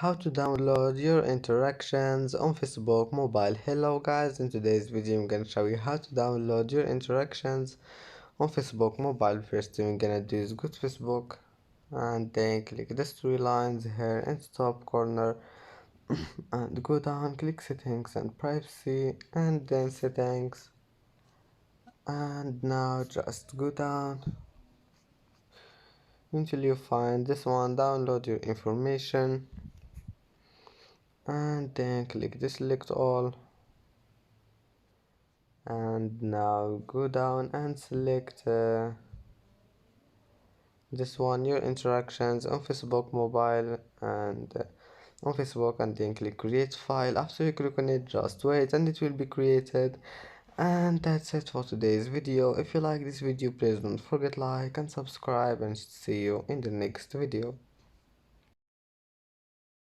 How to download your interactions on Facebook mobile. Hello guys, in today's video I'm gonna show you how to download your interactions on Facebook mobile. First thing we're gonna do is go to Facebook and then click the three lines here in the top corner and go down, click settings and privacy and then settings, and now just go down until you find this one, download your information, and then click the select all, and now go down and select this one, your interactions on Facebook mobile, and on Facebook, and then click create file. After you click on it, just wait and it will be created. And that's it for today's video. If you like this video, please don't forget like and subscribe, and see you in the next video.